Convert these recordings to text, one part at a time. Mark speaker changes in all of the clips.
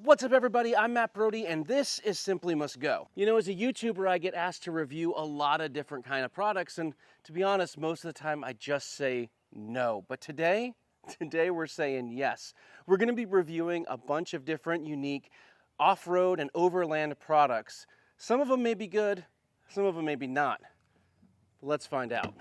Speaker 1: What's up everybody, I'm Matt Brody and this is Simply Must Go. You know, as a YouTuber I get asked to review a lot of different kind of products, and to be honest, most of the time I just say no. But today we're saying yes. We're gonna be reviewing a bunch of different unique off-road and overland products. Some of them may be good, some of them may be not. But let's find out.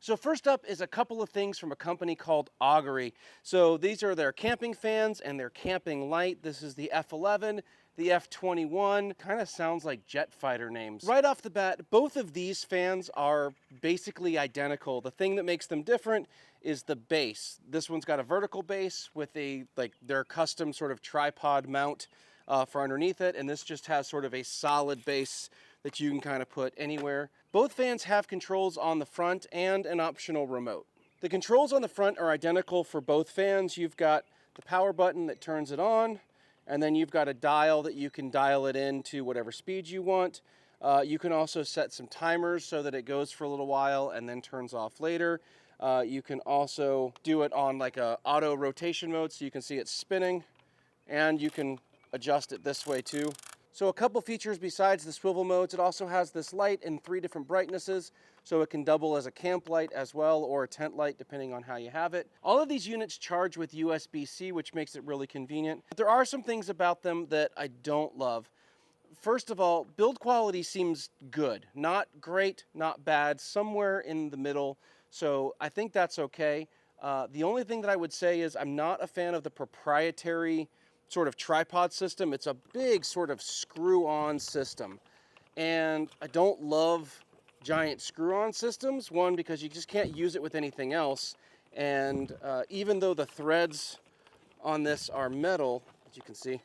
Speaker 1: So first up is a couple of things from a company called Auggury. So these are their camping fans and their camping light. This is the F11, the F21. Kind of sounds like jet fighter names. Right off the bat, both of these fans are basically identical. The thing that makes them different is the base. This one's got a vertical base with their custom sort of tripod mount for underneath it, and this just has sort of a solid base that you can kind of put anywhere. Both fans have controls on the front and an optional remote. The controls on the front are identical for both fans. You've got the power button that turns it on, and then you've got a dial that you can dial it in to whatever speed you want. You can also set some timers so that it goes for a little while and then turns off later. You can also do it on like a auto rotation mode so you can see it spinning, and you can adjust it this way too. So a couple features besides the swivel modes, it also has this light in 3 different brightnesses, so it can double as a camp light as well, or a tent light depending on how you have it. All of these units charge with USB-C, which makes it really convenient. But there are some things about them that I don't love. First of all, build quality seems good. Not great, not bad, somewhere in the middle, so I think that's okay. The only thing that I would say is I'm not a fan of the proprietary sort of tripod system. It's a big sort of screw-on system, and I don't love giant screw-on systems. One, because you just can't use it with anything else, and even though the threads on this are metal, as you can see,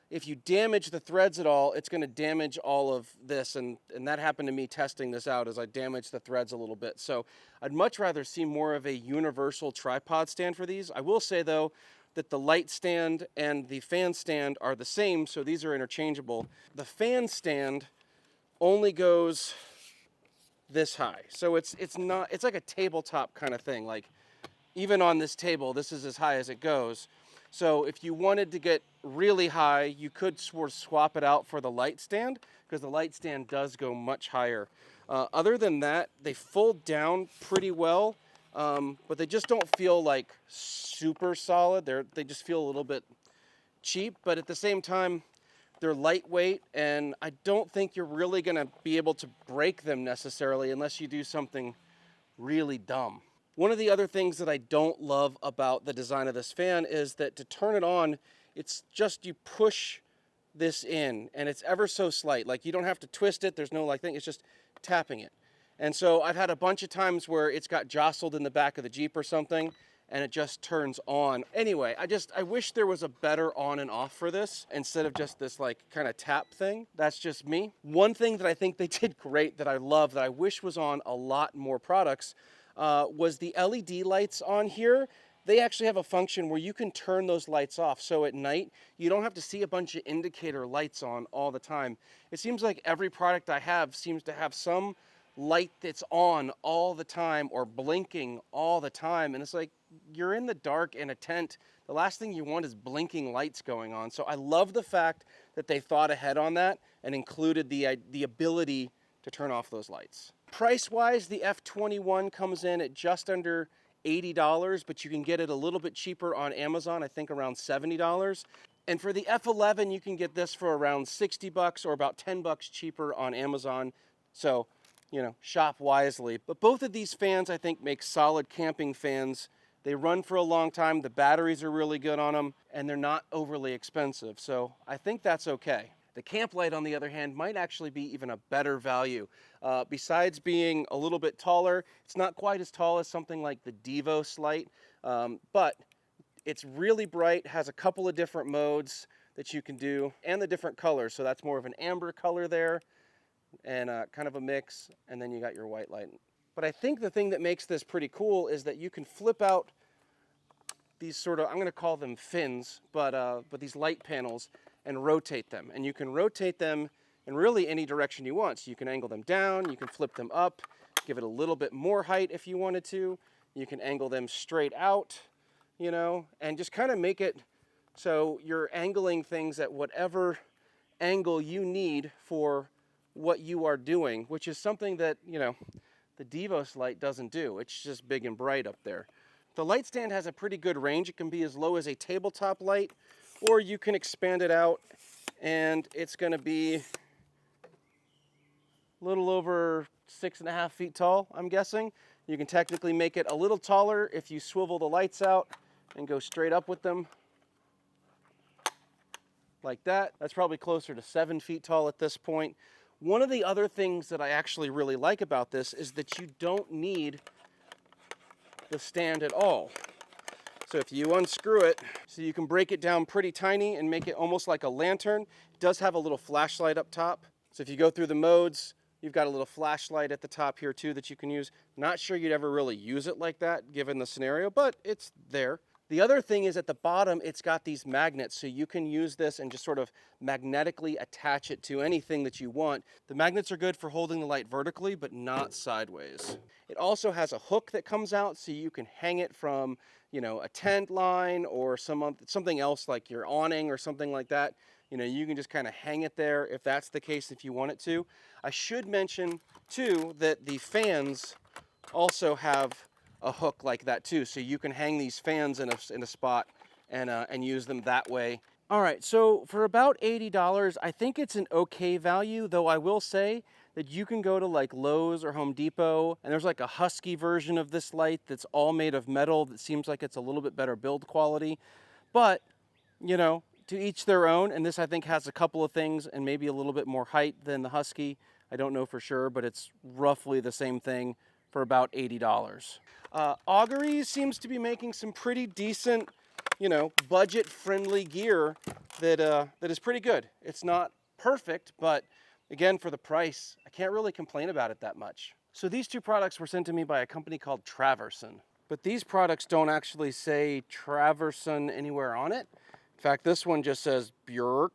Speaker 1: if you damage the threads at all, it's going to damage all of this, and that happened to me testing this out as I damaged the threads a little bit. So I'd much rather see more of a universal tripod stand for these. I will say though that the light stand and the fan stand are the same, so these are interchangeable. The fan stand only goes this high, so it's like a tabletop kind of thing. Like even on this table, this is as high as it goes. So if you wanted to get really high, you could sort of swap it out for the light stand, because the light stand does go much higher. Other than that, they fold down pretty well, but they just don't feel like super solid. They just feel a little bit cheap, but at the same time, they're lightweight, and I don't think you're really gonna be able to break them necessarily unless you do something really dumb. One of the other things that I don't love about the design of this fan is that to turn it on, it's just you push this in, and it's ever so slight. Like you don't have to twist it, there's no like thing, it's just tapping it. And so I've had a bunch of times where it's got jostled in the back of the Jeep or something, and it just turns on. Anyway, I wish there was a better on and off for this instead of just this like kind of tap thing. That's just me. One thing that I think they did great that I love, that I wish was on a lot more products, was the LED lights on here. They actually have a function where you can turn those lights off, so at night you don't have to see a bunch of indicator lights on all the time. It seems like every product I have seems to have some light that's on all the time or blinking all the time, and it's like you're in the dark in a tent. The last thing you want is blinking lights going on. So I love the fact that they thought ahead on that and included the ability to turn off those lights. Price-wise, the F21 comes in at just under $80, but you can get it a little bit cheaper on Amazon, I think around $70. And for the F11, you can get this for around 60 bucks or about 10 bucks cheaper on Amazon. So, you know, shop wisely. But both of these fans, I think, make solid camping fans. They run for a long time, the batteries are really good on them, and they're not overly expensive. So I think that's okay. The camp light, on the other hand, might actually be even a better value. Besides being a little bit taller, it's not quite as tall as something like the Devos light, but it's really bright, has a couple of different modes that you can do, and the different colors. So that's more of an amber color there, and kind of a mix, and then you got your white light. But I think the thing that makes this pretty cool is that you can flip out these sort of, I'm gonna call them fins, but these light panels, and rotate them. And you can rotate them in really any direction you want. So you can angle them down, you can flip them up, give it a little bit more height if you wanted to. You can angle them straight out, you know, and just kind of make it So you're angling things at whatever angle you need for what you are doing, which is something that, you know, the Devos light doesn't do. It's just big and bright up there. The light stand has a pretty good range. It can be as low as a tabletop light, or you can expand it out and it's going to be a little over 6.5 feet tall, I'm guessing. You can technically make it a little taller if you swivel the lights out and go straight up with them like that. That's probably closer to 7 feet tall at this point. One of the other things that I actually really like about this is that you don't need the stand at all. So if you unscrew it, so you can break it down pretty tiny and make it almost like a lantern. It does have a little flashlight up top. So if you go through the modes, you've got a little flashlight at the top here too that you can use. Not sure you'd ever really use it like that given the scenario, but it's there. The other thing is at the bottom, it's got these magnets, so you can use this and just sort of magnetically attach it to anything that you want. The magnets are good for holding the light vertically, but not sideways. It also has a hook that comes out, so you can hang it from, you know, a tent line or something else like your awning or something like that. You know, you can just kind of hang it there if that's the case, if you want it to. I should mention too that the fans also have a hook like that too, so you can hang these fans in a spot and use them that way. All right, so for about $80, I think it's an okay value, though I will say that you can go to like Lowe's or Home Depot, and there's like a husky version of this light that's all made of metal that seems like it's a little bit better build quality. But, you know, to each their own, and this I think has a couple of things and maybe a little bit more height than the husky. I don't know for sure, but it's roughly the same thing for about $80. Auggury seems to be making some pretty decent, you know, budget-friendly gear that is pretty good. It's not perfect, but again, for the price, I can't really complain about it that much. So these two products were sent to me by a company called Traverson, but these products don't actually say Traverson anywhere on it. In fact, this one just says Björk,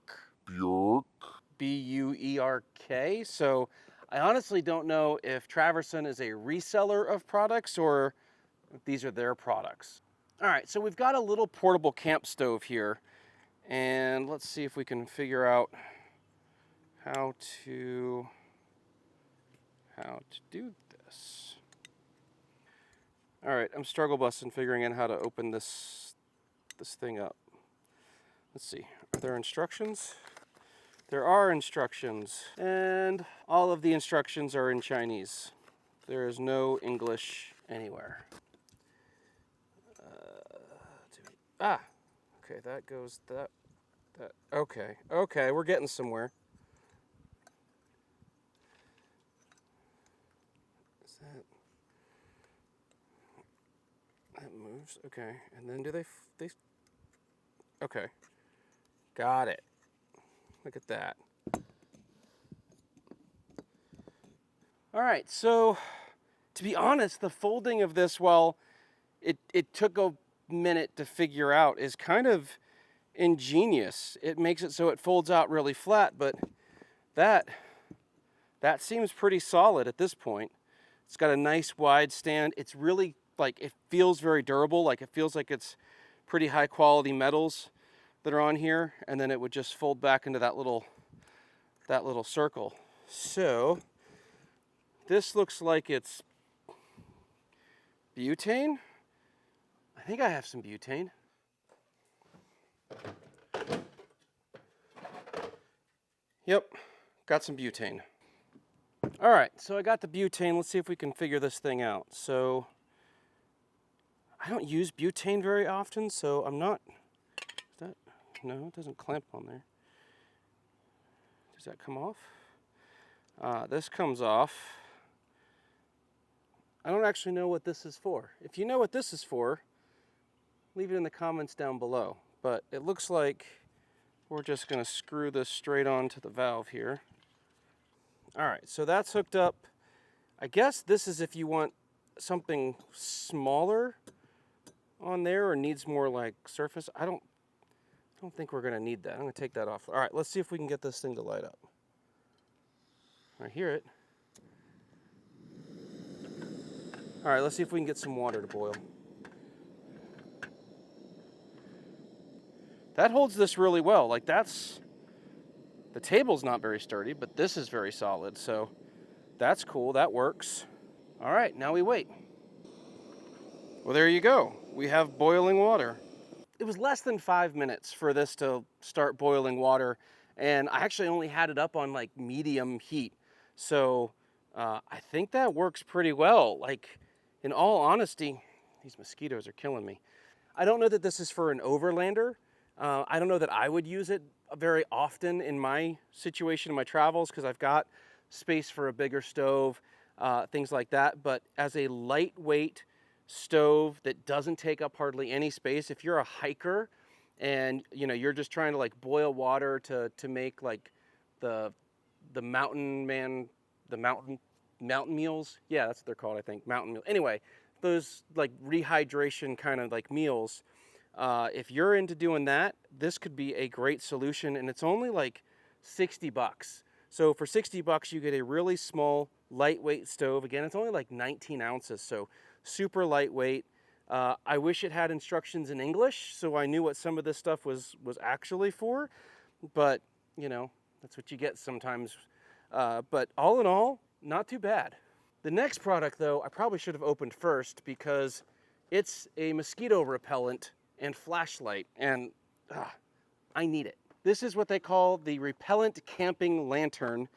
Speaker 1: B-U-E-R-K. So I honestly don't know if Traverson is a reseller of products or if these are their products. All right, so we've got a little portable camp stove here, and let's see if we can figure out how to do this. All right, I'm struggle busting figuring out how to open this thing up. Let's see, are there instructions? There are instructions, and all of the instructions are in Chinese. There is no English anywhere. Okay, that goes that. Okay, we're getting somewhere. Is that moves? Okay, and then do they okay, got it. Look at that. All right, so to be honest, the folding of this, while it took a minute to figure out, is kind of ingenious. It makes it so it folds out really flat, but that seems pretty solid at this point. It's got a nice wide stand. It's really, like, it feels very durable. Like, it feels like it's pretty high quality metals that are on here, and then it would just fold back into that little circle. So this looks like it's butane. I think I have some butane. Yep, got some butane. All right, so I got the butane. Let's see if we can figure this thing out. So I don't use butane very often, so I'm not, no, it doesn't clamp on there. Does that come off? This comes off. I don't actually know what this is for. If you know what this is for, leave it in the comments down below. But it looks like we're just going to screw this straight onto the valve here. All right, so that's hooked up. I guess this is if you want something smaller on there or needs more like surface. I don't think we're going to need that. I'm going to take that off. All right, let's see if we can get this thing to light up. I hear it. All right, let's see if we can get some water to boil. that holds this really well. Like the table's not very sturdy, but this is very solid. So that's cool, that works. All right, now we wait. Well, there you go. We have boiling water. It was less than 5 minutes for this to start boiling water, and I actually only had it up on like medium heat. So I think that works pretty well. Like, in all honesty, these mosquitoes are killing me. I don't know that this is for an overlander. I don't know that I would use it very often in my situation, in my travels, because I've got space for a bigger stove, things like that. But as a lightweight stove that doesn't take up hardly any space, if you're a hiker and you're just trying to like boil water to make like the mountain meals, yeah, that's what they're called, I think, mountain meal. Anyway, those like rehydration kind of like meals, if you're into doing that, this could be a great solution, and it's only like $60. So for $60 you get a really small lightweight stove. Again, it's only like 19 ounces, so super lightweight. I wish it had instructions in English so I knew what some of this stuff was actually for, but that's what you get sometimes. But all in all, not too bad. The next product, though, I probably should have opened first because it's a mosquito repellent and flashlight, and I need it. This is what they call the Repellent Camping Lantern,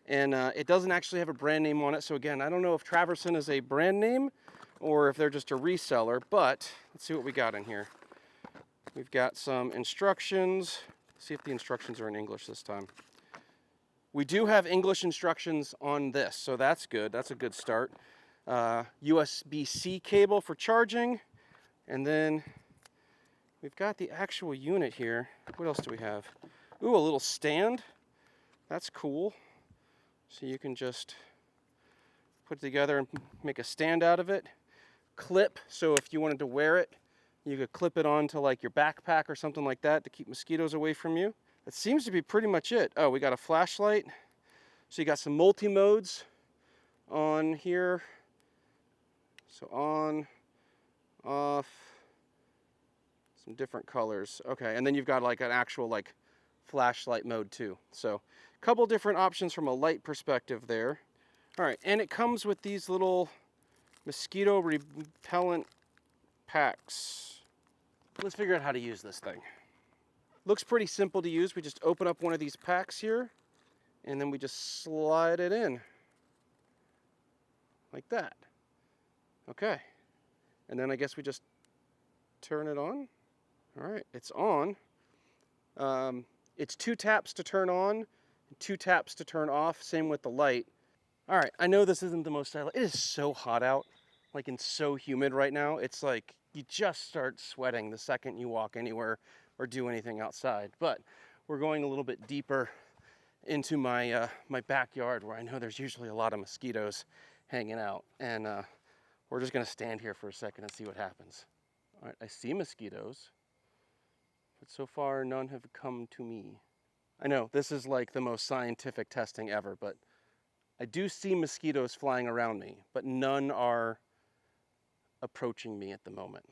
Speaker 1: and it doesn't actually have a brand name on it. So again, I don't know if Traverson is a brand name or if they're just a reseller, but let's see what we got in here. We've got some instructions. Let's see if the instructions are in English this time. We do have English instructions on this, so that's good. That's a good start. USB-C cable for charging, and then we've got the actual unit here. What else do we have? Ooh, a little stand. That's cool. So you can just put it together and make a stand out of it. Clip, so if you wanted to wear it, you could clip it onto like your backpack or something like that to keep mosquitoes away from you. That seems to be pretty much it. Oh, we got a flashlight. So you got some multi-modes on here. So on, off, some different colors. Okay, and then you've got like an actual like flashlight mode too. So a couple different options from a light perspective there. All right, and it comes with these little mosquito repellent packs. Let's figure out how to use this thing. Looks pretty simple to use. We just open up one of these packs here, and then we just slide it in like that. Okay, and then I guess we just turn it on. All right, it's on. It's 2 taps to turn on, and 2 taps to turn off. Same with the light. All right, I know this isn't the most stylish. It is so hot out, like, and so humid right now. It's like you just start sweating the second you walk anywhere or do anything outside. But we're going a little bit deeper into my my backyard, where I know there's usually a lot of mosquitoes hanging out, and we're just gonna stand here for a second and see what happens. All right, I see mosquitoes, but so far none have come to me. I know this is like the most scientific testing ever, but I do see mosquitoes flying around me, but none are approaching me at the moment.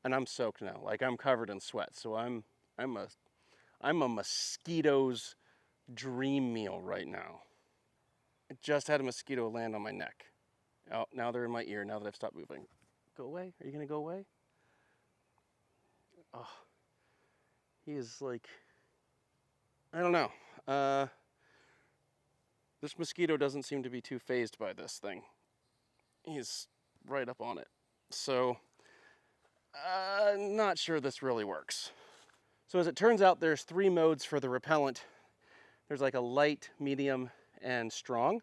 Speaker 1: And I'm soaked now, like I'm covered in sweat, so I'm a mosquito's dream meal right now. I just had a mosquito land on my neck. Oh, now they're in my ear now that I've stopped moving. Go away? Are you gonna go away? Oh, he is like, I don't know. This mosquito doesn't seem to be too fazed by this thing. He's right up on it. So, not sure this really works. So as it turns out, there's 3 modes for the repellent. There's like a light, medium, and strong.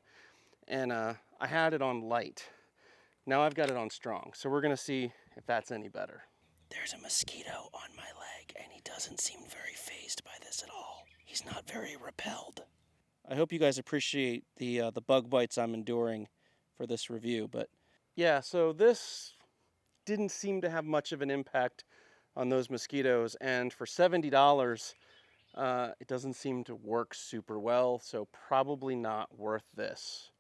Speaker 1: And I had it on light. Now I've got it on strong. So we're gonna see if that's any better. There's a mosquito on my leg, and he doesn't seem very fazed by this at all. He's not very repelled. I hope you guys appreciate the bug bites I'm enduring for this review, but yeah, so this didn't seem to have much of an impact on those mosquitoes, and for $70, it doesn't seem to work super well, so probably not worth this.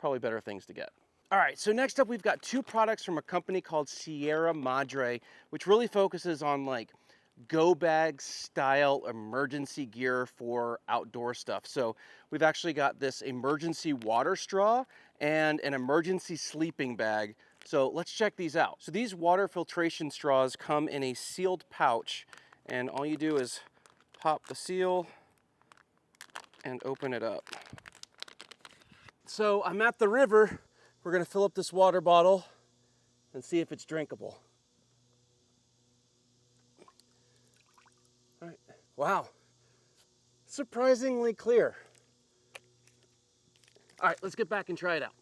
Speaker 1: Probably better things to get. All right, so next up we've got 2 products from a company called Sierra Madre, which really focuses on like go bag style emergency gear for outdoor stuff. So we've actually got this emergency water straw and an emergency sleeping bag. So let's check these out. So these water filtration straws come in a sealed pouch, and all you do is pop the seal and open it up. So I'm at the river. We're gonna fill up this water bottle and see if it's drinkable. All right. Wow, surprisingly clear. All right, let's get back and try it out.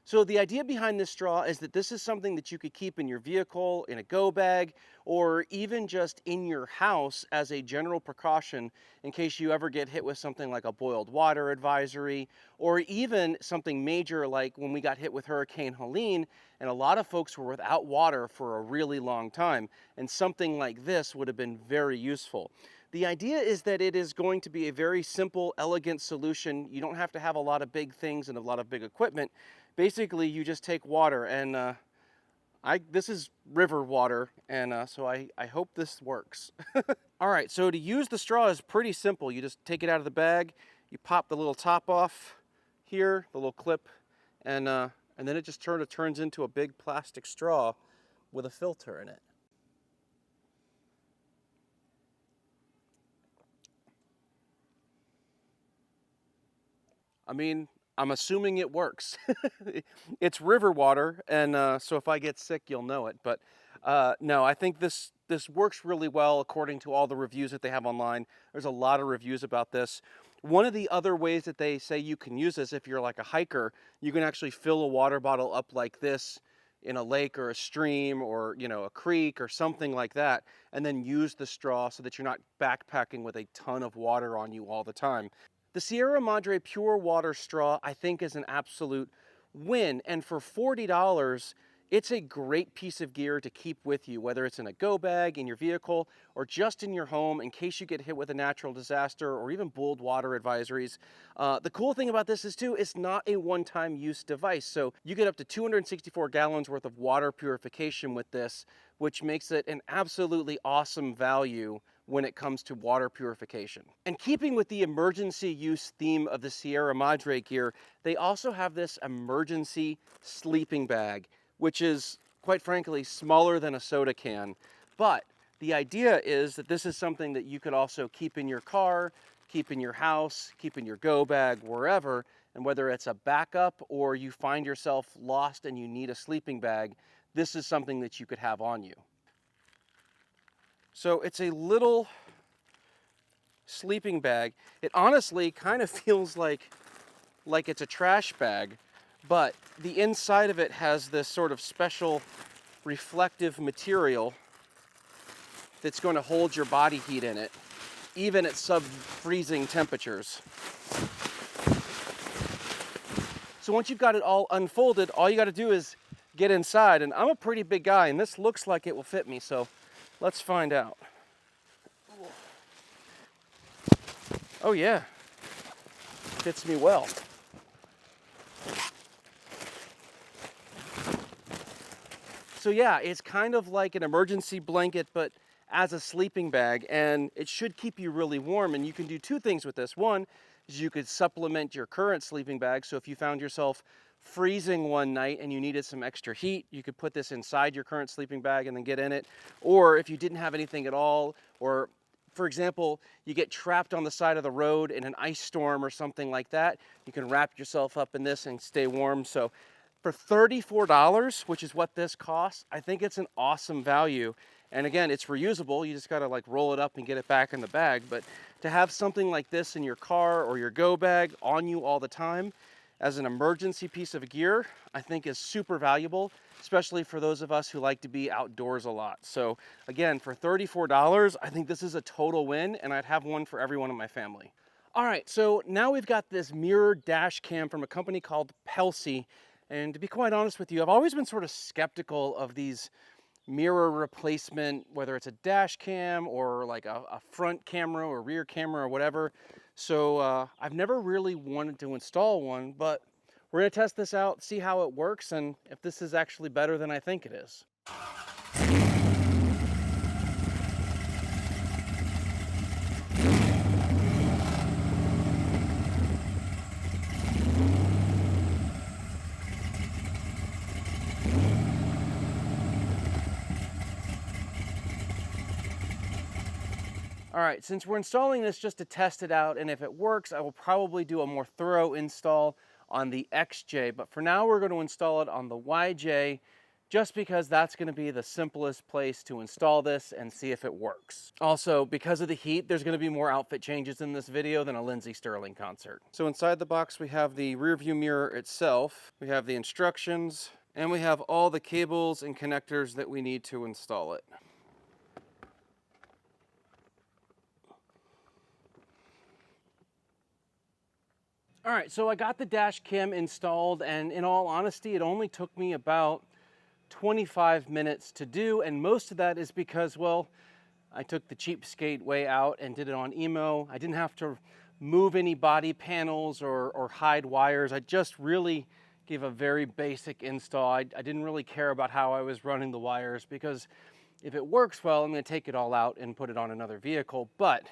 Speaker 1: So the idea behind this straw is that this is something that you could keep in your vehicle, in a go bag, or even just in your house as a general precaution in case you ever get hit with something like a boiled water advisory, or even something major like when we got hit with Hurricane Helene, and a lot of folks were without water for a really long time, and something like this would have been very useful. The idea is that it is going to be a very simple, elegant solution. You don't have to have a lot of big things and a lot of big equipment. Basically, you just take water, and this is river water, and so I hope this works. All right, so to use the straw is pretty simple. You just take it out of the bag, you pop the little top off here, the little clip, and then it just turns into a big plastic straw with a filter in it. I mean, I'm assuming it works. It's river water, and so if I get sick, you'll know it. But no, I think this works really well according to all the reviews that they have online. There's a lot of reviews about this. One of the other ways that they say you can use this, if you're like a hiker, you can actually fill a water bottle up like this in a lake or a stream or, you know, a creek or something like that, and then use the straw so that you're not backpacking with a ton of water on you all the time. The Sierra Madre Pure Water Straw, I think, is an absolute win. And for $40, it's a great piece of gear to keep with you, whether it's in a go bag, in your vehicle, or just in your home in case you get hit with a natural disaster or even boiled water advisories. The cool thing about this is, too, it's not a one-time use device. So you get up to 264 gallons worth of water purification with this, which makes it an absolutely awesome value when it comes to water purification. And keeping with the emergency use theme of the Sierra Madre gear, they also have this emergency sleeping bag, which is, quite frankly, smaller than a soda can. But the idea is that this is something that you could also keep in your car, keep in your house, keep in your go bag, wherever, and whether it's a backup or you find yourself lost and you need a sleeping bag, this is something that you could have on you. So it's a little sleeping bag. It honestly kind of feels like it's a trash bag, but the inside of it has this sort of special reflective material that's going to hold your body heat in it, even at sub-freezing temperatures. So once you've got it all unfolded, all you got to do is get inside, and I'm a pretty big guy, and this looks like it will fit me, so let's find out. Oh yeah, fits me well. So yeah, it's kind of like an emergency blanket, but as a sleeping bag, and it should keep you really warm. And you can do two things with this. One is you could supplement your current sleeping bag. So if you found yourself freezing one night and you needed some extra heat, you could put this inside your current sleeping bag and then get in it. Or if you didn't have anything at all, or for example, you get trapped on the side of the road in an ice storm or something like that, you can wrap yourself up in this and stay warm. So for $34, which is what this costs, I think it's an awesome value. And again, it's reusable. You just gotta like roll it up and get it back in the bag. But to have something like this in your car or your go bag on you all the time as an emergency piece of gear, I think is super valuable, especially for those of us who like to be outdoors a lot. So again, for $34, I think this is a total win, and I'd have one for everyone in my family. All right, so now we've got this mirror dash cam from a company called Pelley. And to be quite honest with you, I've always been sort of skeptical of these mirror replacement, whether it's a dash cam or like a front camera or rear camera or whatever. So I've never really wanted to install one, but we're gonna test this out, see how it works, and if this is actually better than I think it is. All right, since we're installing this just to test it out, and if it works, I will probably do a more thorough install on the XJ, but for now we're going to install it on the YJ, just because that's going to be the simplest place to install this and see if it works. Also, because of the heat, there's going to be more outfit changes in this video than a Lindsey Stirling concert. So inside the box we have the rear view mirror itself, we have the instructions, and we have all the cables and connectors that we need to install it. All right, so I got the dash cam installed, and in all honesty, it only took me about 25 minutes to do, and most of that is because, well, I took the cheapskate way out and did it on emo. I didn't have to move any body panels or hide wires. I just really gave a very basic install. I didn't really care about how I was running the wires, because if it works well, I'm going to take it all out and put it on another vehicle. But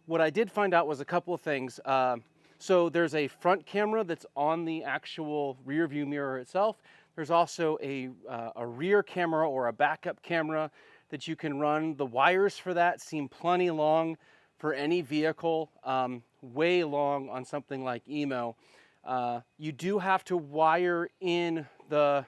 Speaker 1: what I did find out was a couple of things. So there's a front camera that's on the actual rear view mirror itself. There's also a rear camera or a backup camera that you can run. The wires for that seem plenty long for any vehicle, way long on something like emo. You do have to wire in the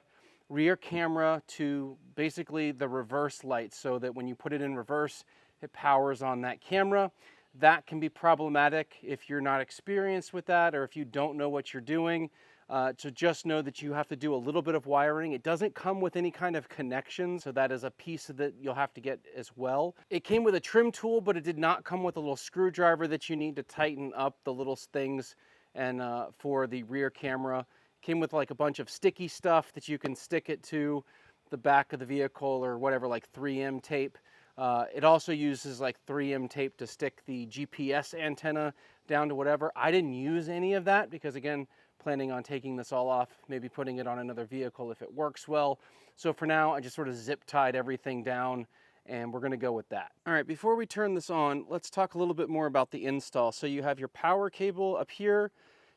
Speaker 1: rear camera to basically the reverse light, so that when you put it in reverse, it powers on that camera. That can be problematic if you're not experienced with that, or if you don't know what you're doing. So just know that you have to do a little bit of wiring. It doesn't come with any kind of connection, so that is a piece that you'll have to get as well. It came with a trim tool, but it did not come with a little screwdriver that you need to tighten up the little things and for the rear camera. It came with like a bunch of sticky stuff that you can stick it to the back of the vehicle or whatever, like 3M tape. It also uses like 3M tape to stick the GPS antenna down to whatever. I didn't use any of that because, again, planning on taking this all off, maybe putting it on another vehicle if it works well. So for now, I just sort of zip tied everything down, and we're going to go with that. All right, before we turn this on, let's talk a little bit more about the install. So you have your power cable up here,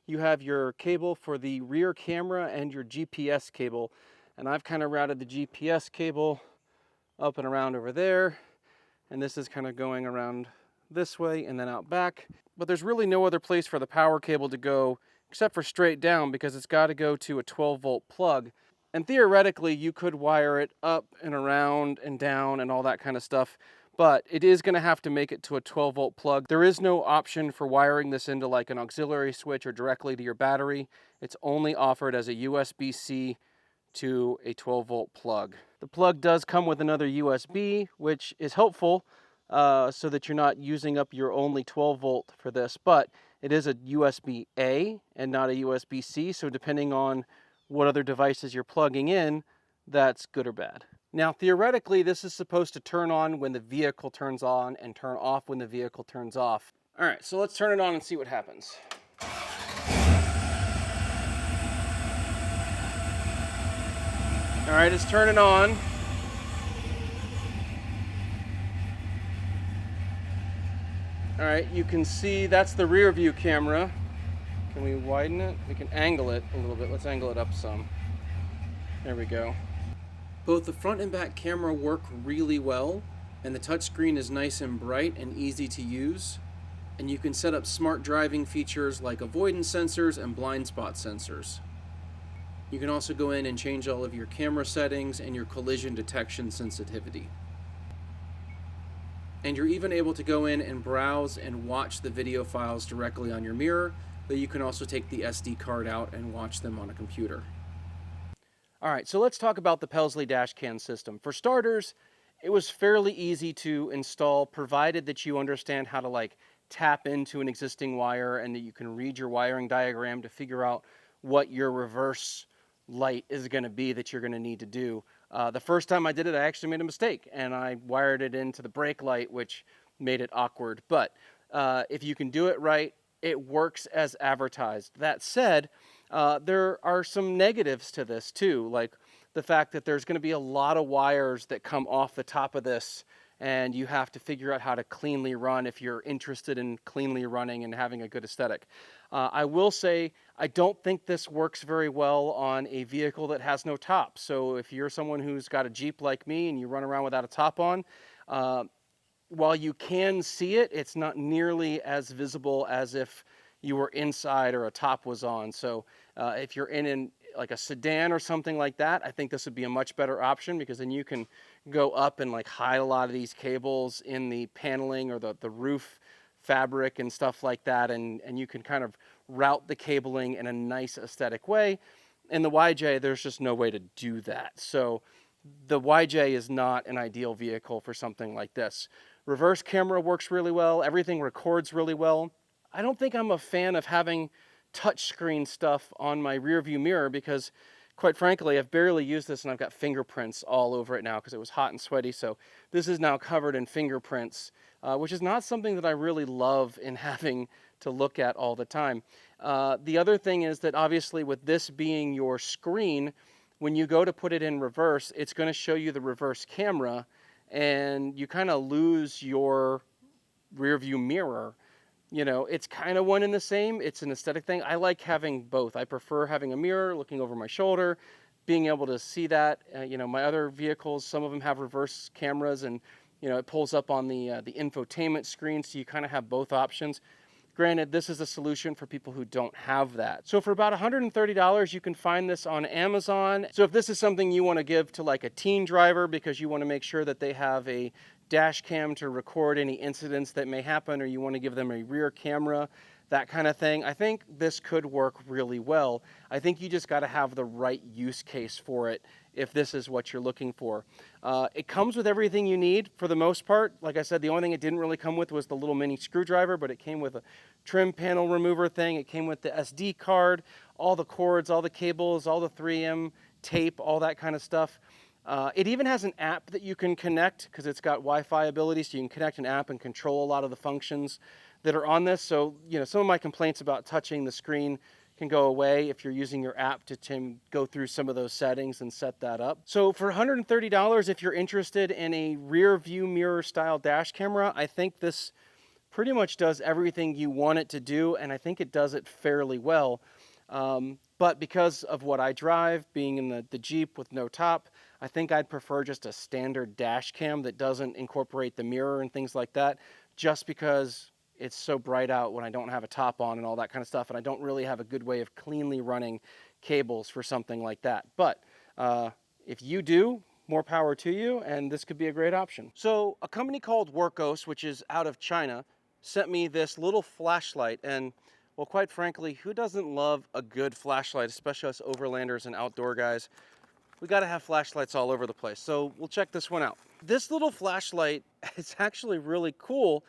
Speaker 1: you have your cable for the rear camera, and your GPS cable. And I've kind of routed the GPS cable up and around over there, and this is kind of going around this way and then out back. But there's really no other place for the power cable to go except for straight down, because it's got to go to a 12-volt plug. And theoretically, you could wire it up and around and down and all that kind of stuff, but it is going to have to make it to a 12-volt plug. There is no option for wiring this into like an auxiliary switch or directly to your battery. It's only offered as a USB-C to a 12-volt plug. The plug does come with another USB, which is helpful so that you're not using up your only 12-volt for this, but it is a USB-A and not a USB-C, so depending on what other devices you're plugging in, that's good or bad. Now, theoretically, this is supposed to turn on when the vehicle turns on and turn off when the vehicle turns off. All right, so let's turn it on and see what happens. All right, it's turning on. All right, you can see that's the rear view camera. Can we widen it? We can angle it a little bit. Let's angle it up some. There we go. Both the front and back camera work really well, and the touchscreen is nice and bright and easy to use. And you can set up smart driving features like avoidance sensors and blind spot sensors. You can also go in and change all of your camera settings and your collision detection sensitivity. And you're even able to go in and browse and watch the video files directly on your mirror, but you can also take the SD card out and watch them on a computer. All right, so let's talk about the Pelley Dash Cam system. For starters, it was fairly easy to install, provided that you understand how to like tap into an existing wire and that you can read your wiring diagram to figure out what your reverse light is going to be that you're going to need to do. The first time I did it, I actually made a mistake, and I wired it into the brake light, which made it awkward. But if you can do it right, it works as advertised. That said, there are some negatives to this too, like the fact that there's going to be a lot of wires that come off the top of this, and you have to figure out how to cleanly run if you're interested in cleanly running and having a good aesthetic. I will say, I don't think this works very well on a vehicle that has no top. So if you're someone who's got a Jeep like me and you run around without a top on, while you can see it, it's not nearly as visible as if you were inside or a top was on. So if you're in like a sedan or something like that, I think this would be a much better option, because then you can go up and like hide a lot of these cables in the paneling or the roof fabric and stuff like that, and you can kind of route the cabling in a nice aesthetic way. In the YJ, there's just no way to do that. So the YJ is not an ideal vehicle for something like this. Reverse camera works really well. Everything records really well. I don't think I'm a fan of having touchscreen stuff on my rear view mirror, because quite frankly, I've barely used this and I've got fingerprints all over it now because it was hot and sweaty. So this is now covered in fingerprints, which is not something that I really love in having to look at all the time. The other thing is that obviously with this being your screen, when you go to put it in reverse, it's going to show you the reverse camera, and you kind of lose your rear view mirror. You know, it's kind of one and the same. It's an aesthetic thing. I like having both. I prefer having a mirror looking over my shoulder, being able to see that. You know, my other vehicles, some of them have reverse cameras, and you know, it pulls up on the infotainment screen, so you kind of have both options. Granted, this is a solution for people who don't have that. So for about $130, you can find this on Amazon. So if this is something you want to give to like a teen driver because you want to make sure that they have a dash cam to record any incidents that may happen, or you want to give them a rear camera, that kind of thing, I think this could work really well. I think you just got to have the right use case for it if this is what you're looking for. It comes with everything you need for the most part. Like I said, the only thing it didn't really come with was the little mini screwdriver, but it came with a trim panel remover thing. It came with the SD card, all the cords, all the cables, all the 3M tape, all that kind of stuff. It even has an app that you can connect, because it's got Wi-Fi ability, so you can connect an app and control a lot of the functions that are on this. So, you know, some of my complaints about touching the screen can go away if you're using your app to go through some of those settings and set that up. So for $130, if you're interested in a rear view mirror style dash camera, I think this pretty much does everything you want it to do, and I think it does it fairly well. But because of what I drive, being in the Jeep with no top, I think I'd prefer just a standard dash cam that doesn't incorporate the mirror and things like that, just because it's so bright out when I don't have a top on and all that kind of stuff, and I don't really have a good way of cleanly running cables for something like that. But if you do, more power to you, and this could be a great option. So a company called Workos, which is out of China, sent me this little flashlight, and well, quite frankly, who doesn't love a good flashlight, especially us overlanders and outdoor guys? We got to have flashlights all over the place. So we'll check this one out. This little flashlight is actually really cool.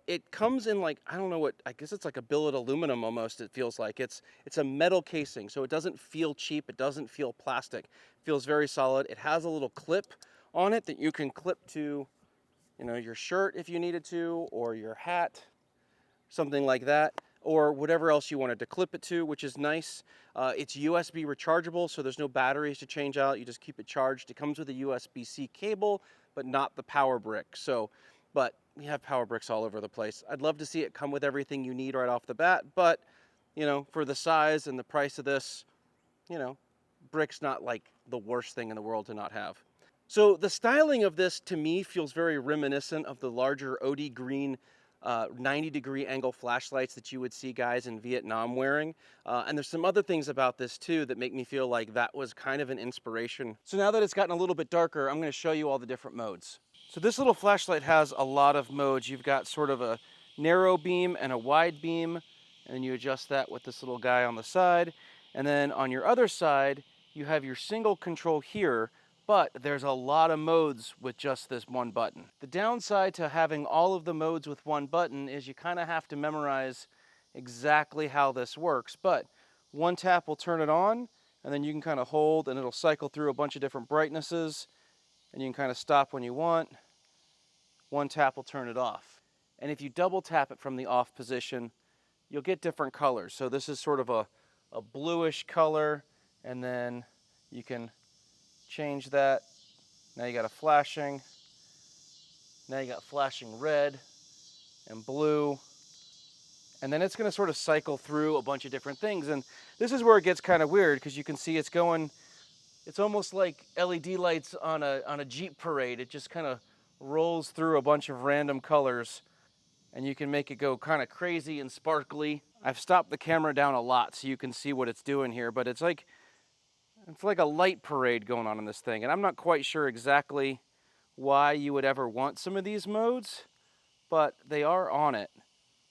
Speaker 1: It comes in like, I don't know what, I guess it's like a billet aluminum almost, it feels like. It's a metal casing, so it doesn't feel cheap. It doesn't feel plastic. It feels very solid. It has a little clip on it that you can clip to, you know, your shirt if you needed to, or your hat, something like that, or whatever else you wanted to clip it to, which is nice. It's USB rechargeable, so there's no batteries to change out. You just keep it charged. It comes with a USB-C cable, but not the power brick. So, but we have power bricks all over the place. I'd love to see it come with everything you need right off the bat, but, you know, for the size and the price of this, you know, brick's not like the worst thing in the world to not have. So the styling of this, to me, feels very reminiscent of the larger OD green 90-degree angle flashlights that you would see guys in Vietnam wearing. And there's some other things about this too that make me feel like that was kind of an inspiration. So now that it's gotten a little bit darker, I'm going to show you all the different modes. So this little flashlight has a lot of modes. You've got sort of a narrow beam and a wide beam, and then you adjust that with this little guy on the side. And then on your other side, you have your single control here, but there's a lot of modes with just this one button. The downside to having all of the modes with one button is you kind of have to memorize exactly how this works, but one tap will turn it on, and then you can kind of hold and it'll cycle through a bunch of different brightnesses, and you can kind of stop when you want. One tap will turn it off. And if you double tap it from the off position, you'll get different colors. So this is sort of a bluish color, and then you can change that. Now you got a flashing. Now you got flashing red and blue. And then it's going to sort of cycle through a bunch of different things. And this is where it gets kind of weird, because you can see it's going, it's almost like LED lights on a Jeep parade. It just kind of rolls through a bunch of random colors, and you can make it go kind of crazy and sparkly. I've stopped the camera down a lot so you can see what it's doing here, but it's like a light parade going on in this thing, and I'm not quite sure exactly why you would ever want some of these modes, but they are on it.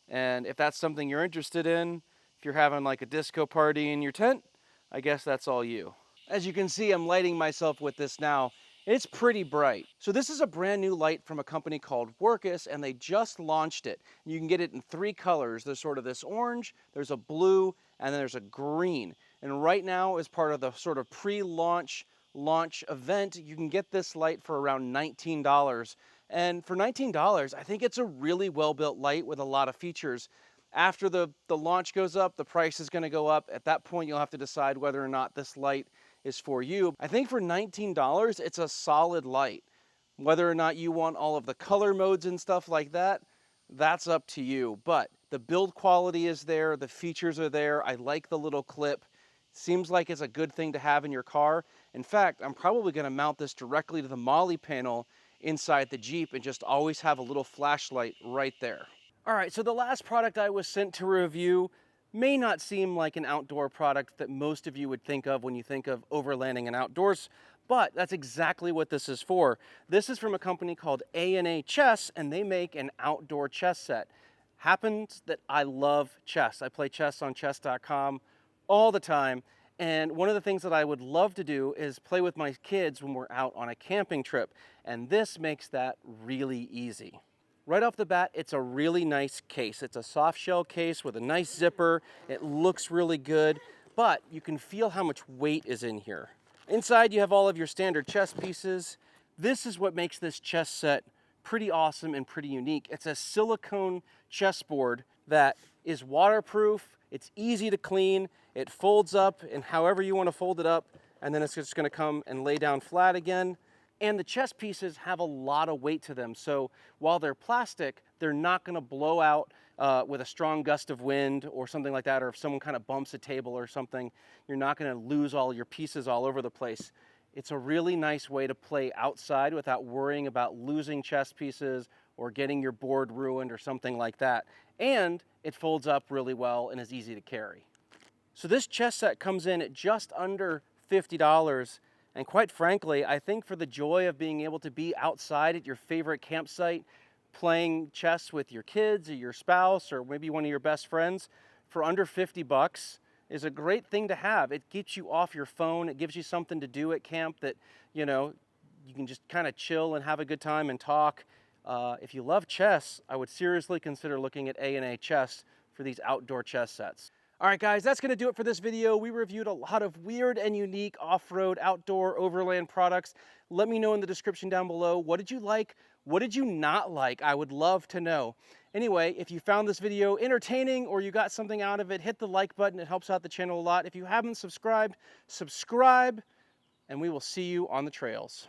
Speaker 1: And if that's something you're interested in, if you're having like a disco party in your tent, I guess that's all you. As you can see, I'm lighting myself with this now. It's pretty bright. So this is a brand new light from a company called Workus, and they just launched it. You can get it in 3 colors. There's sort of this orange, there's a blue, and then there's a green. And right now, as part of the sort of pre-launch event, you can get this light for around $19. And for $19, I think it's a really well-built light with a lot of features. After the launch goes up, the price is gonna go up. At that point, you'll have to decide whether or not this light is for you. I think for $19, it's a solid light. Whether or not you want all of the color modes and stuff like that, that's up to you. But the build quality is there, the features are there. I like the little clip. Seems like it's a good thing to have in your car. In fact, I'm probably gonna mount this directly to the MOLLE panel inside the Jeep and just always have a little flashlight right there. All right, so the last product I was sent to review may not seem like an outdoor product that most of you would think of when you think of overlanding and outdoors, but that's exactly what this is for. This is from a company called SetA&A Chess, and they make an outdoor chess set. Happens that I love chess. I play chess on chess.com all the time, and one of the things that I would love to do is play with my kids when we're out on a camping trip, and this makes that really easy. Right off the bat, it's a really nice case. It's a soft shell case with a nice zipper. It looks really good, but you can feel how much weight is in here. Inside, you have all of your standard chess pieces. This is what makes this chess set pretty awesome and pretty unique. It's a silicone chessboard that is waterproof. It's easy to clean. It folds up and however you want to fold it up, and then it's just going to come and lay down flat again. And the chess pieces have a lot of weight to them, so while they're plastic, they're not going to blow out with a strong gust of wind or something like that, or if someone kind of bumps a table or something, you're not going to lose all your pieces all over the place. It's a really nice way to play outside without worrying about losing chess pieces or getting your board ruined or something like that. And it folds up really well and is easy to carry. So this chess set comes in at just under $50. And quite frankly, I think for the joy of being able to be outside at your favorite campsite, playing chess with your kids or your spouse or maybe one of your best friends for under 50 bucks is a great thing to have. It keeps you off your phone. It gives you something to do at camp that, you know, you can just kind of chill and have a good time and talk. If you love chess, I would seriously consider looking at SetA&A Chess for these outdoor chess sets. All right, guys, that's going to do it for this video. We reviewed a lot of weird and unique off-road, outdoor, overland products. Let me know in the description down below. What did you like? What did you not like? I would love to know. Anyway, if you found this video entertaining or you got something out of it, hit the like button. It helps out the channel a lot. If you haven't subscribed, subscribe, and we will see you on the trails.